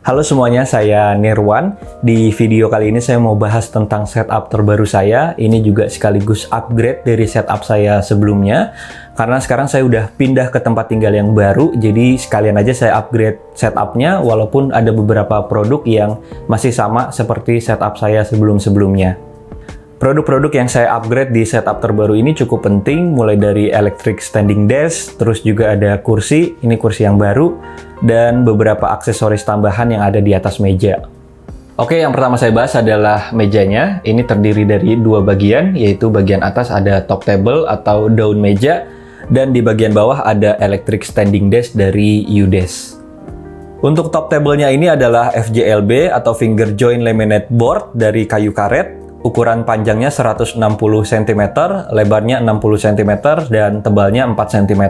Halo semuanya, saya Nirwan. Di video kali ini saya mau bahas tentang setup terbaru saya. Ini juga sekaligus upgrade dari setup saya sebelumnya. Karena sekarang saya udah pindah ke tempat tinggal yang baru, jadi sekalian aja saya upgrade setupnya, walaupun ada beberapa produk yang masih sama seperti setup saya sebelum-sebelumnya. Produk-produk yang saya upgrade di setup terbaru ini cukup penting, mulai dari electric standing desk, terus juga ada kursi, ini kursi yang baru, dan beberapa aksesoris tambahan yang ada di atas meja. Oke, yang pertama saya bahas adalah mejanya. Ini terdiri dari dua bagian, yaitu bagian atas ada top table atau daun meja, dan di bagian bawah ada electric standing desk dari UDesk. Untuk top table-nya ini adalah FJLB atau finger joint laminate board dari kayu karet. Ukuran panjangnya 160 cm, lebarnya 60 cm, dan tebalnya 4 cm.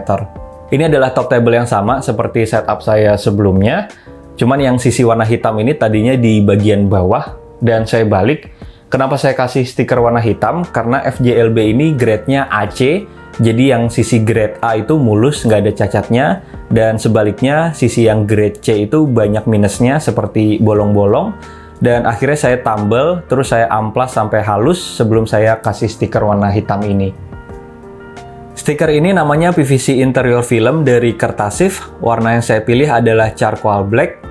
Ini adalah top table yang sama seperti setup saya sebelumnya, cuman yang sisi warna hitam ini tadinya di bagian bawah, dan saya balik. Kenapa saya kasih stiker warna hitam? Karena FJLB ini grade-nya AC, jadi yang sisi grade A itu mulus, nggak ada cacatnya, dan sebaliknya sisi yang grade C itu banyak minusnya seperti bolong-bolong. Dan akhirnya saya tambal, terus saya amplas sampai halus sebelum saya kasih stiker warna hitam ini. Stiker ini namanya PVC interior film dari Kertasif. Warna yang saya pilih adalah charcoal black.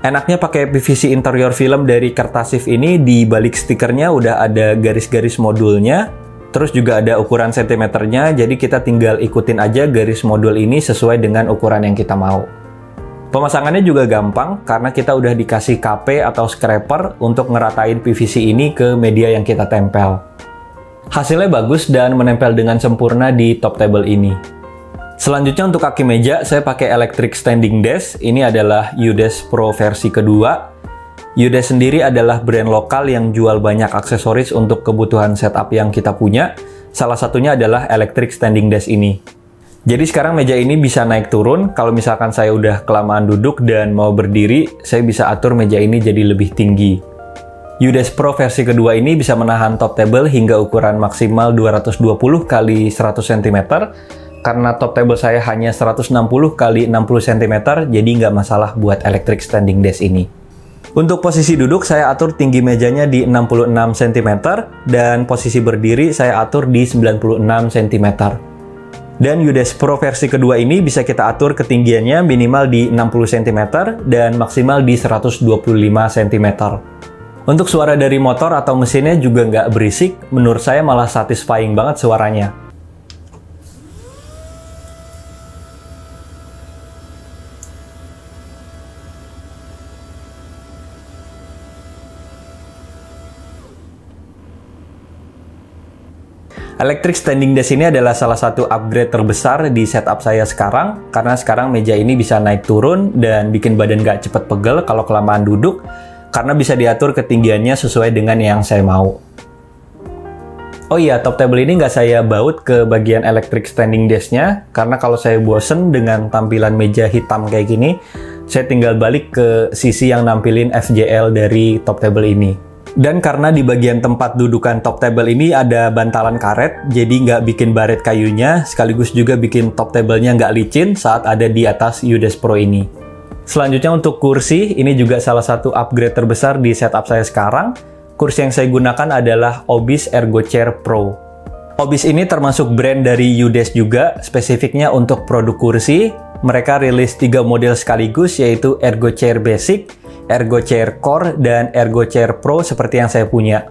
Enaknya pakai PVC interior film dari Kertasif ini, di balik stikernya udah ada garis-garis modulnya. Terus juga ada ukuran sentimeternya, jadi kita tinggal ikutin aja garis modul ini sesuai dengan ukuran yang kita mau. Pemasangannya juga gampang karena kita udah dikasih KP atau scraper untuk ngeratain PVC ini ke media yang kita tempel. Hasilnya bagus dan menempel dengan sempurna di top table ini. Selanjutnya untuk kaki meja, saya pakai electric standing desk. Ini adalah UDesk Pro versi kedua. UDesk sendiri adalah brand lokal yang jual banyak aksesoris untuk kebutuhan setup yang kita punya. Salah satunya adalah electric standing desk ini. Jadi sekarang meja ini bisa naik turun. Kalau misalkan saya udah kelamaan duduk dan mau berdiri, saya bisa atur meja ini jadi lebih tinggi. UDesk Pro versi kedua ini bisa menahan top table hingga ukuran maksimal 220 x 100 cm. Karena top table saya hanya 160 x 60 cm, jadi nggak masalah buat electric standing desk ini. Untuk posisi duduk, saya atur tinggi mejanya di 66 cm, dan posisi berdiri saya atur di 96 cm. Dan UDesk Pro versi kedua ini bisa kita atur ketinggiannya minimal di 60 cm dan maksimal di 125 cm. Untuk suara dari motor atau mesinnya juga nggak berisik, menurut saya malah satisfying banget suaranya. Electric standing desk ini adalah salah satu upgrade terbesar di setup saya sekarang, karena sekarang meja ini bisa naik turun dan bikin badan nggak cepet pegel kalau kelamaan duduk, karena bisa diatur ketinggiannya sesuai dengan yang saya mau. Oh iya, top table ini nggak saya baut ke bagian electric standing desk-nya, karena kalau saya bosen dengan tampilan meja hitam kayak gini, saya tinggal balik ke sisi yang nampilin FJL dari top table ini. Dan karena di bagian tempat dudukan top table ini ada bantalan karet, jadi nggak bikin baret kayunya, sekaligus juga bikin top table-nya nggak licin saat ada di atas UDesk Pro ini. Selanjutnya untuk kursi, ini juga salah satu upgrade terbesar di setup saya sekarang. Kursi yang saya gunakan adalah Obis Ergo Chair Pro. Obis ini termasuk brand dari UDesk juga, spesifiknya untuk produk kursi. Mereka rilis 3 model sekaligus, yaitu Ergo Chair Basic, Ergo Chair Core, dan Ergo Chair Pro seperti yang saya punya.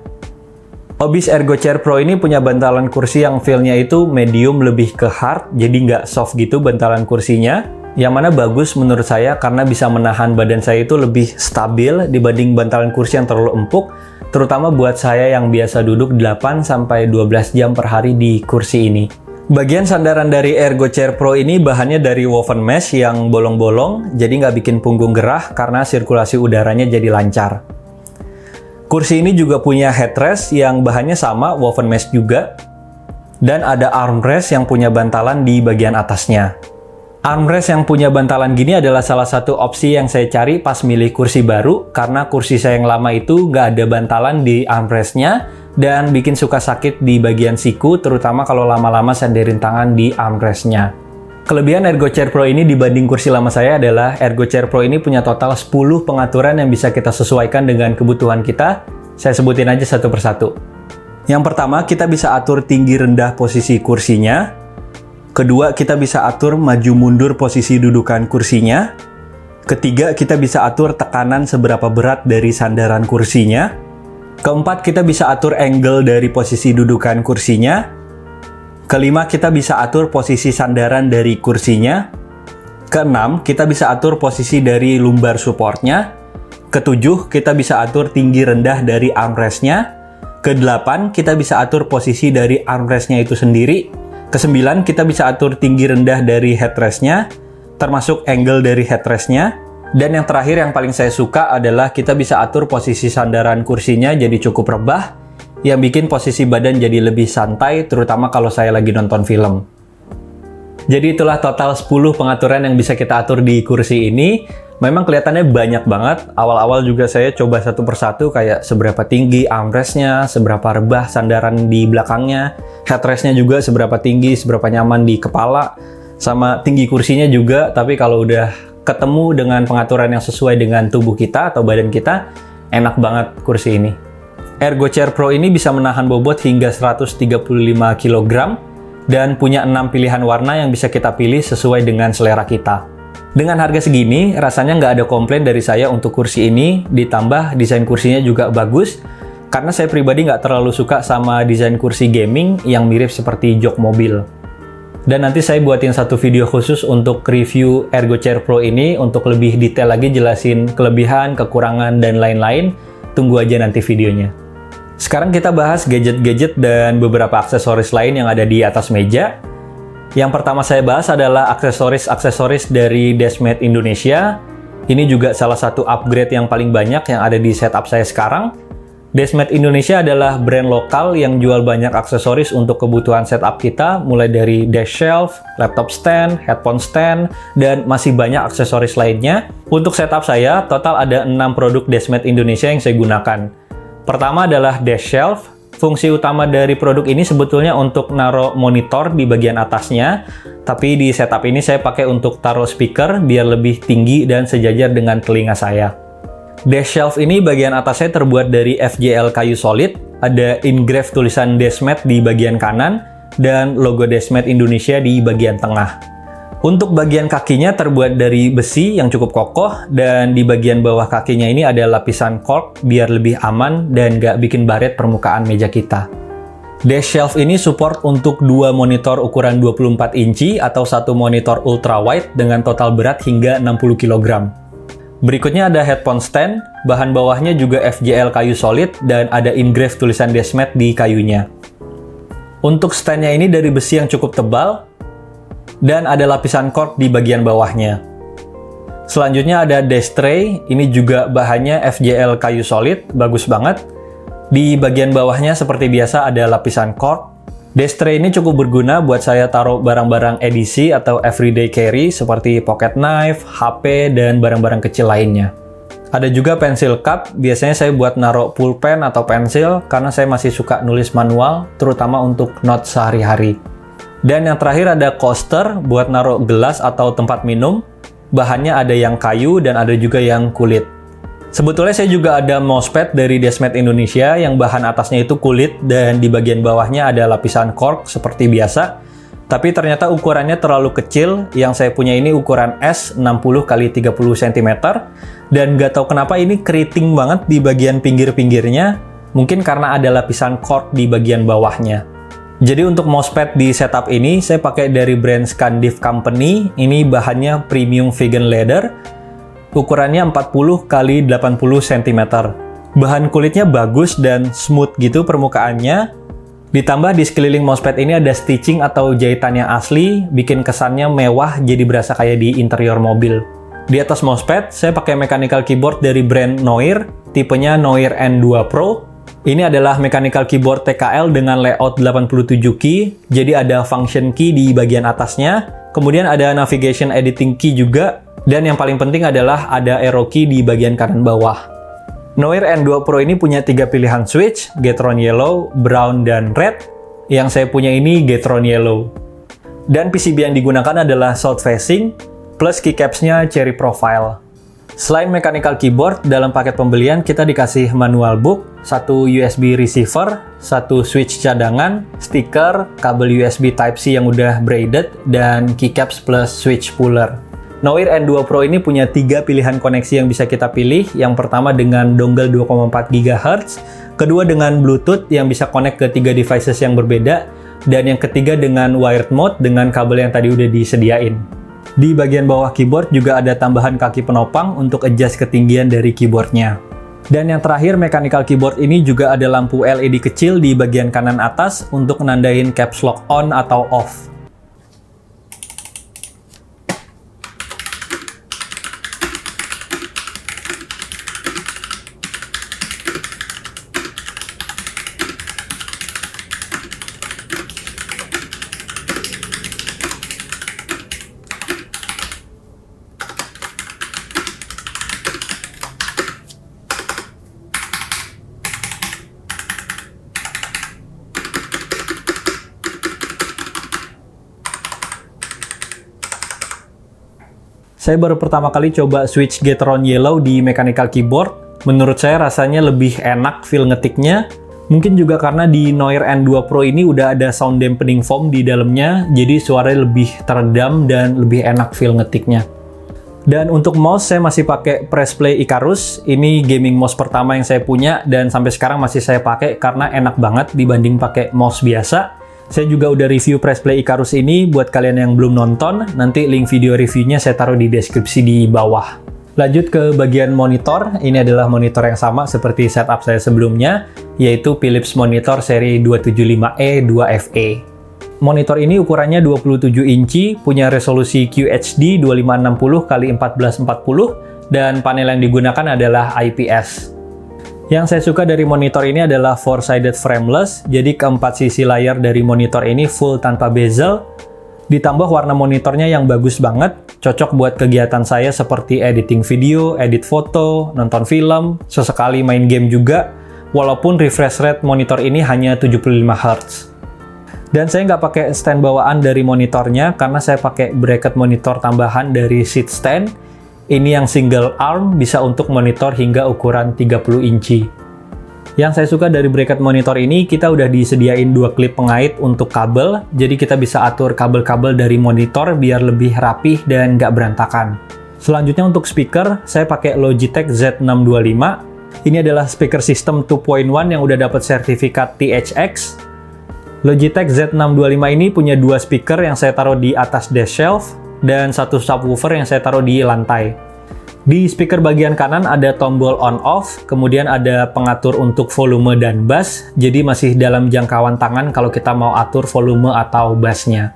Obis Ergo Chair Pro ini punya bantalan kursi yang feel-nya itu medium lebih ke hard, jadi nggak soft gitu bantalan kursinya. Yang mana bagus menurut saya karena bisa menahan badan saya itu lebih stabil dibanding bantalan kursi yang terlalu empuk, terutama buat saya yang biasa duduk 8-12 jam per hari di kursi ini. Bagian sandaran dari Ergo Chair Pro ini bahannya dari woven mesh yang bolong-bolong, jadi nggak bikin punggung gerah karena sirkulasi udaranya jadi lancar. Kursi ini juga punya headrest yang bahannya sama, woven mesh juga, dan ada armrest yang punya bantalan di bagian atasnya. Armrest yang punya bantalan gini adalah salah satu opsi yang saya cari pas milih kursi baru, karena kursi saya yang lama itu nggak ada bantalan di armrestnya, dan bikin suka sakit di bagian siku, terutama kalau lama-lama sandarin tangan di armrestnya. Kelebihan Ergo Chair Pro ini dibanding kursi lama saya adalah Ergo Chair Pro ini punya total 10 pengaturan yang bisa kita sesuaikan dengan kebutuhan kita. Saya sebutin aja satu persatu. Yang pertama, kita bisa atur tinggi rendah posisi kursinya. Kedua, kita bisa atur maju mundur posisi dudukan kursinya. Ketiga, kita bisa atur tekanan seberapa berat dari sandaran kursinya. Keempat, kita bisa atur angle dari posisi dudukan kursinya. Kelima, kita bisa atur posisi sandaran dari kursinya. Keenam, kita bisa atur posisi dari lumbar supportnya. Ketujuh, kita bisa atur tinggi rendah dari armrestnya. Kedelapan, kita bisa atur posisi dari armrestnya itu sendiri. Kesembilan, kita bisa atur tinggi rendah dari headrestnya, termasuk angle dari headrestnya. Dan yang terakhir yang paling saya suka adalah kita bisa atur posisi sandaran kursinya jadi cukup rebah, yang bikin posisi badan jadi lebih santai, terutama kalau saya lagi nonton film. Jadi itulah total 10 pengaturan yang bisa kita atur di kursi ini. Memang kelihatannya banyak banget. Awal-awal juga saya coba satu persatu kayak seberapa tinggi armrestnya, seberapa rebah sandaran di belakangnya, headrestnya juga seberapa tinggi, seberapa nyaman di kepala, sama tinggi kursinya juga. Tapi kalau udah ketemu dengan pengaturan yang sesuai dengan tubuh kita atau badan kita, enak banget kursi ini. Ergo Chair Pro ini bisa menahan bobot hingga 135 kg dan punya 6 pilihan warna yang bisa kita pilih sesuai dengan selera kita. Dengan harga segini, rasanya nggak ada komplain dari saya untuk kursi ini, ditambah desain kursinya juga bagus, karena saya pribadi nggak terlalu suka sama desain kursi gaming yang mirip seperti jok mobil. Dan nanti saya buatin satu video khusus untuk review Ergo Chair Pro ini, untuk lebih detail lagi jelasin kelebihan, kekurangan, dan lain-lain. Tunggu aja nanti videonya. Sekarang kita bahas gadget-gadget dan beberapa aksesoris lain yang ada di atas meja. Yang pertama saya bahas adalah aksesoris-aksesoris dari Deskmate Indonesia. Ini juga salah satu upgrade yang paling banyak yang ada di setup saya sekarang. Deskmate Indonesia adalah brand lokal yang jual banyak aksesoris untuk kebutuhan setup kita, mulai dari desk shelf, laptop stand, headphone stand, dan masih banyak aksesoris lainnya. Untuk setup saya, total ada 6 produk Deskmate Indonesia yang saya gunakan. Pertama adalah desk shelf. Fungsi utama dari produk ini sebetulnya untuk naruh monitor di bagian atasnya, tapi di setup ini saya pakai untuk taruh speaker biar lebih tinggi dan sejajar dengan telinga saya. Desk shelf ini bagian atasnya terbuat dari FJL kayu solid, ada engrave tulisan Deskmate di bagian kanan, dan logo Deskmate Indonesia di bagian tengah. Untuk bagian kakinya terbuat dari besi yang cukup kokoh, dan di bagian bawah kakinya ini ada lapisan cork biar lebih aman dan nggak bikin baret permukaan meja kita. Desk shelf ini support untuk 2 monitor ukuran 24 inci atau 1 monitor ultra wide dengan total berat hingga 60 kg. Berikutnya ada headphone stand, bahan bawahnya juga FJL kayu solid dan ada engrave tulisan Deskmate di kayunya. Untuk standnya ini dari besi yang cukup tebal, dan ada lapisan cork di bagian bawahnya. Selanjutnya ada desk tray, ini juga bahannya FJL kayu solid, bagus banget. Di bagian bawahnya seperti biasa ada lapisan cork. Desk tray ini cukup berguna buat saya taruh barang-barang edisi atau everyday carry seperti pocket knife, HP, dan barang-barang kecil lainnya. Ada juga pencil cup, biasanya saya buat naruh pulpen atau pensil karena saya masih suka nulis manual, terutama untuk notes sehari-hari. Dan yang terakhir ada coaster buat naruh gelas atau tempat minum. Bahannya ada yang kayu dan ada juga yang kulit. Sebetulnya saya juga ada mousepad dari Deskmate Indonesia yang bahan atasnya itu kulit dan di bagian bawahnya ada lapisan cork seperti biasa. Tapi ternyata ukurannya terlalu kecil. Yang saya punya ini ukuran S 60x30 cm. Dan nggak tahu kenapa ini keriting banget di bagian pinggir-pinggirnya. Mungkin karena ada lapisan cork di bagian bawahnya. Jadi untuk mousepad di setup ini saya pakai dari brand Scandiv Company. Ini bahannya premium vegan leather. Ukurannya 40x80 cm. Bahan kulitnya bagus dan smooth gitu permukaannya. Ditambah di sekeliling mousepad ini ada stitching atau jahitan yang asli, bikin kesannya mewah jadi berasa kayak di interior mobil. Di atas mousepad saya pakai mechanical keyboard dari brand Noir, tipenya Noir N2 Pro. Ini adalah mechanical keyboard TKL dengan layout 87 key, jadi ada function key di bagian atasnya, kemudian ada navigation editing key juga, dan yang paling penting adalah ada arrow key di bagian kanan bawah. Noir N2 Pro ini punya 3 pilihan switch, Gateron Yellow, Brown, dan Red. Yang saya punya ini Gateron Yellow. Dan PCB yang digunakan adalah south facing, plus keycaps-nya cherry profile. Selain mechanical keyboard, dalam paket pembelian kita dikasih manual book, satu USB receiver, satu switch cadangan, stiker, kabel USB Type-C yang udah braided, dan keycaps plus switch puller. Noir N2 Pro ini punya 3 pilihan koneksi yang bisa kita pilih. Yang pertama dengan dongle 2,4 GHz, kedua dengan Bluetooth yang bisa connect ke 3 devices yang berbeda, dan yang ketiga dengan wired mode dengan kabel yang tadi udah disediain. Di bagian bawah keyboard juga ada tambahan kaki penopang untuk adjust ketinggian dari keyboardnya. Dan yang terakhir, mechanical keyboard ini juga ada lampu LED kecil di bagian kanan atas untuk nandain caps lock on atau off. Saya baru pertama kali coba switch Gateron Yellow di mechanical keyboard. Menurut saya rasanya lebih enak feel ngetiknya. Mungkin juga karena di Noir N2 Pro ini udah ada sound dampening foam di dalamnya, jadi suaranya lebih teredam dan lebih enak feel ngetiknya. Dan untuk mouse saya masih pakai Press Play Icarus. Ini gaming mouse pertama yang saya punya dan sampai sekarang masih saya pakai karena enak banget dibanding pakai mouse biasa. Saya juga udah review Press Play Icarus ini buat kalian yang belum nonton. Nanti link video reviewnya saya taruh di deskripsi di bawah. Lanjut ke bagian monitor. Ini adalah monitor yang sama seperti setup saya sebelumnya, yaitu Philips Monitor seri 275E 2FE. Monitor ini ukurannya 27 inci, punya resolusi QHD 2560x1440, dan panel yang digunakan adalah IPS. Yang saya suka dari monitor ini adalah four-sided frameless, jadi keempat sisi layar dari monitor ini full tanpa bezel. Ditambah warna monitornya yang bagus banget, cocok buat kegiatan saya seperti editing video, edit foto, nonton film, sesekali main game juga, walaupun refresh rate monitor ini hanya 75 Hz. Dan saya nggak pakai stand bawaan dari monitornya, karena saya pakai bracket monitor tambahan dari seat stand. Ini yang single arm, bisa untuk monitor hingga ukuran 30 inci. Yang saya suka dari bracket monitor ini, kita udah disediain 2 klip pengait untuk kabel, jadi kita bisa atur kabel-kabel dari monitor biar lebih rapih dan nggak berantakan. Selanjutnya untuk speaker, saya pakai Logitech Z625. Ini adalah speaker system 2.1 yang udah dapat sertifikat THX. Logitech Z625 ini punya 2 speaker yang saya taruh di atas desk shelf, dan 1 subwoofer yang saya taruh di lantai. Di speaker bagian kanan ada tombol on-off, kemudian ada pengatur untuk volume dan bass, jadi masih dalam jangkauan tangan kalau kita mau atur volume atau bassnya.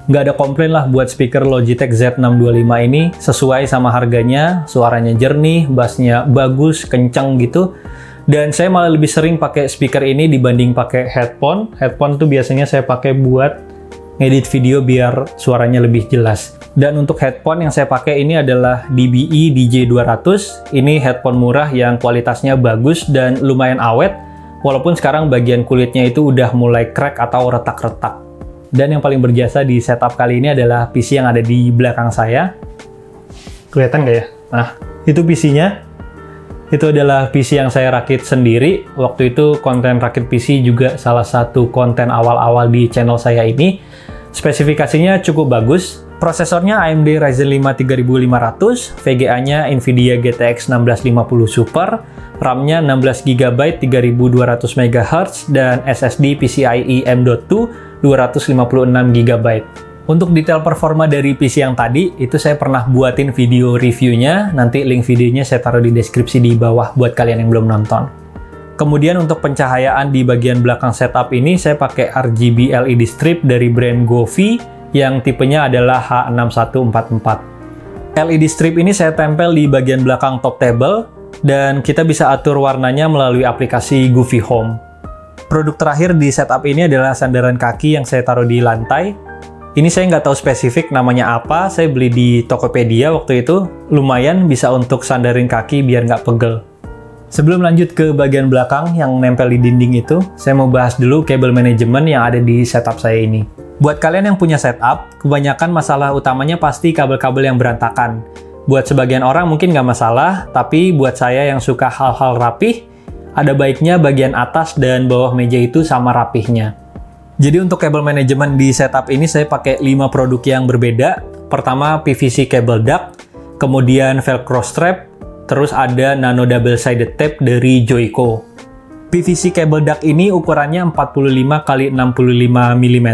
Nggak ada komplain lah buat speaker Logitech Z625 ini, sesuai sama harganya, suaranya jernih, bassnya bagus, kenceng gitu. Dan saya malah lebih sering pakai speaker ini dibanding pakai headphone. Headphone tuh biasanya saya pakai buat ngedit video biar suaranya lebih jelas. Dan untuk headphone yang saya pakai ini adalah DBE DJ200. Ini headphone murah yang kualitasnya bagus dan lumayan awet, walaupun sekarang bagian kulitnya itu udah mulai crack atau retak-retak. Dan yang paling berjasa di setup kali ini adalah PC yang ada di belakang saya. Kelihatan nggak ya? Nah, itu PC-nya. Itu adalah PC yang saya rakit sendiri. Waktu itu konten rakit PC juga salah satu konten awal-awal di channel saya ini. Spesifikasinya cukup bagus. Prosesornya AMD Ryzen 5 3500, VGA-nya Nvidia GTX 1650 Super, RAM-nya 16GB 3200 MHz, dan SSD PCIe M.2 256GB. Untuk detail performa dari PC yang tadi, itu saya pernah buatin video reviewnya, nanti link videonya saya taruh di deskripsi di bawah buat kalian yang belum nonton. Kemudian untuk pencahayaan di bagian belakang setup ini, saya pakai RGB LED strip dari brand Govee, yang tipenya adalah H6144. LED strip ini saya tempel di bagian belakang top table, dan kita bisa atur warnanya melalui aplikasi Govee Home. Produk terakhir di setup ini adalah sandaran kaki yang saya taruh di lantai. Ini saya nggak tahu spesifik namanya apa, saya beli di Tokopedia waktu itu, lumayan bisa untuk sandarin kaki biar nggak pegel. Sebelum lanjut ke bagian belakang yang nempel di dinding itu, saya mau bahas dulu kabel manajemen yang ada di setup saya ini. Buat kalian yang punya setup, kebanyakan masalah utamanya pasti kabel-kabel yang berantakan. Buat sebagian orang mungkin nggak masalah, tapi buat saya yang suka hal-hal rapih, ada baiknya bagian atas dan bawah meja itu sama rapihnya. Jadi untuk kabel manajemen di setup ini saya pakai 5 produk yang berbeda. Pertama PVC cable duct, kemudian velcro strap, terus ada nano double-sided tape dari Joico. PVC cable duct ini ukurannya 45 x 65 mm.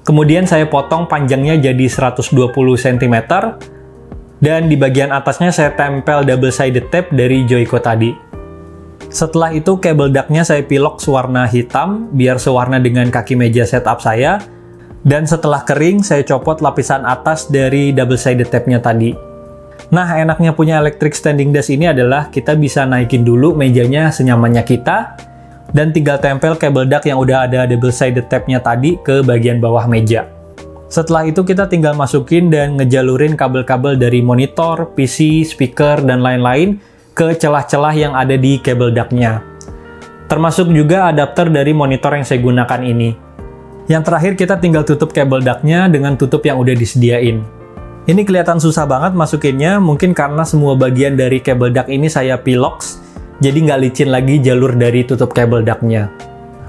Kemudian saya potong panjangnya jadi 120 cm. Dan di bagian atasnya saya tempel double-sided tape dari Joico tadi. Setelah itu kabel duct-nya saya pilok warna hitam biar sewarna dengan kaki meja setup saya. Dan setelah kering saya copot lapisan atas dari double-sided tape-nya tadi. Nah, enaknya punya electric standing desk ini adalah kita bisa naikin dulu mejanya senyamannya kita dan tinggal tempel kabel duct yang udah ada double-sided tape-nya tadi ke bagian bawah meja. Setelah itu kita tinggal masukin dan ngejalurin kabel-kabel dari monitor, PC, speaker, dan lain-lain ke celah-celah yang ada di kabel duct-nya. Termasuk juga adapter dari monitor yang saya gunakan ini. Yang terakhir kita tinggal tutup kabel duct-nya dengan tutup yang udah disediain. Ini kelihatan susah banget masukinnya, mungkin karena semua bagian dari kabel duct ini saya pilox, jadi nggak licin lagi jalur dari tutup kabel duct-nya.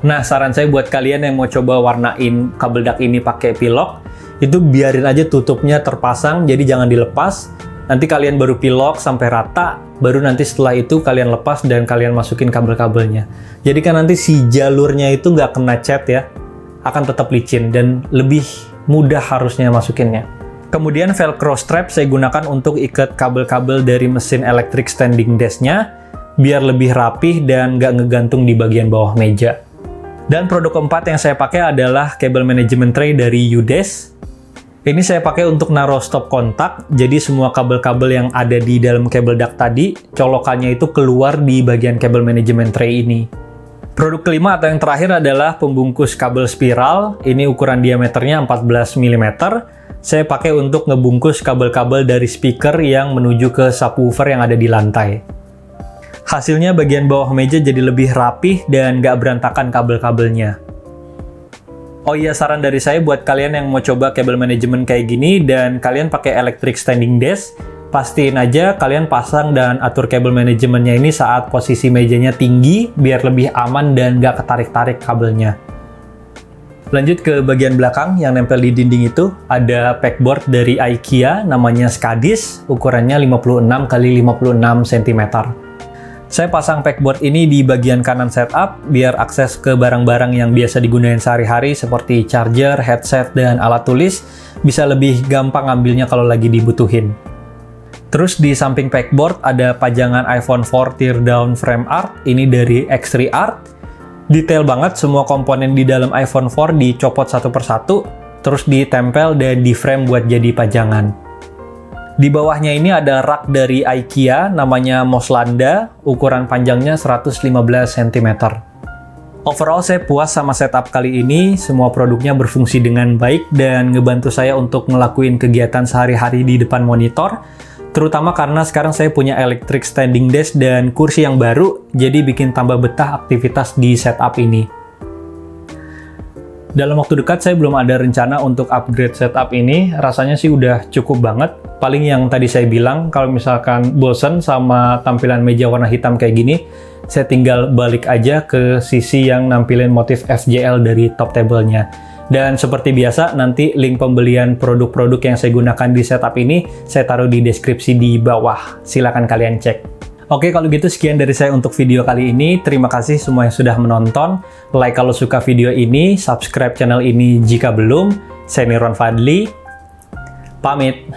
Nah, saran saya buat kalian yang mau coba warnain kabel duct ini pakai pilok, itu biarin aja tutupnya terpasang, jadi jangan dilepas. Nanti kalian baru pilok sampai rata, baru nanti setelah itu kalian lepas dan kalian masukin kabel-kabelnya. Jadi kan nanti si jalurnya itu nggak kena cat ya, akan tetap licin dan lebih mudah harusnya masukinnya. Kemudian velcro strap saya gunakan untuk ikat kabel-kabel dari mesin electric standing desk-nya, biar lebih rapih dan nggak ngegantung di bagian bawah meja. Dan produk keempat yang saya pakai adalah kabel management tray dari UDES. Ini saya pakai untuk naruh stop kontak, jadi semua kabel-kabel yang ada di dalam kabel duct tadi, colokannya itu keluar di bagian kabel management tray ini. Produk kelima atau yang terakhir adalah pembungkus kabel spiral. Ini ukuran diameternya 14 mm. Saya pakai untuk ngebungkus kabel-kabel dari speaker yang menuju ke subwoofer yang ada di lantai. Hasilnya bagian bawah meja jadi lebih rapih dan nggak berantakan kabel-kabelnya. Oh iya, saran dari saya buat kalian yang mau coba kabel manajemen kayak gini dan kalian pakai electric standing desk, pastiin aja kalian pasang dan atur kabel manajemennya ini saat posisi mejanya tinggi biar lebih aman dan nggak ketarik-tarik kabelnya. Lanjut ke bagian belakang yang nempel di dinding itu, ada pegboard dari IKEA namanya Skadis, ukurannya 56 x 56 cm. Saya pasang pegboard ini di bagian kanan setup biar akses ke barang-barang yang biasa digunakan sehari-hari seperti charger, headset, dan alat tulis bisa lebih gampang ngambilnya kalau lagi dibutuhin. Terus di samping pegboard ada pajangan iPhone 4 teardown frame art, ini dari X3 Art. Detail banget, semua komponen di dalam iPhone 4 dicopot satu persatu, terus ditempel dan di frame buat jadi pajangan. Di bawahnya ini ada rak dari IKEA namanya Moslanda, ukuran panjangnya 115 cm. Overall saya puas sama setup kali ini, semua produknya berfungsi dengan baik dan ngebantu saya untuk ngelakuin kegiatan sehari-hari di depan monitor, terutama karena sekarang saya punya electric standing desk dan kursi yang baru, jadi bikin tambah betah aktivitas di setup ini. Dalam waktu dekat saya belum ada rencana untuk upgrade setup ini, rasanya sih udah cukup banget. Paling yang tadi saya bilang, kalau misalkan bosen sama tampilan meja warna hitam kayak gini, saya tinggal balik aja ke sisi yang nampilin motif FJL dari top table-nya. Dan seperti biasa, nanti link pembelian produk-produk yang saya gunakan di setup ini, saya taruh di deskripsi di bawah. Silakan kalian cek. Oke, kalau gitu sekian dari saya untuk video kali ini. Terima kasih semua yang sudah menonton. Like kalau suka video ini, subscribe channel ini jika belum. Saya Nirwan Fadli. Pamit.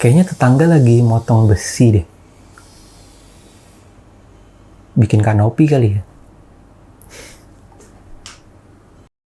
Kayaknya tetangga lagi motong besi deh. Bikin kanopi kali ya.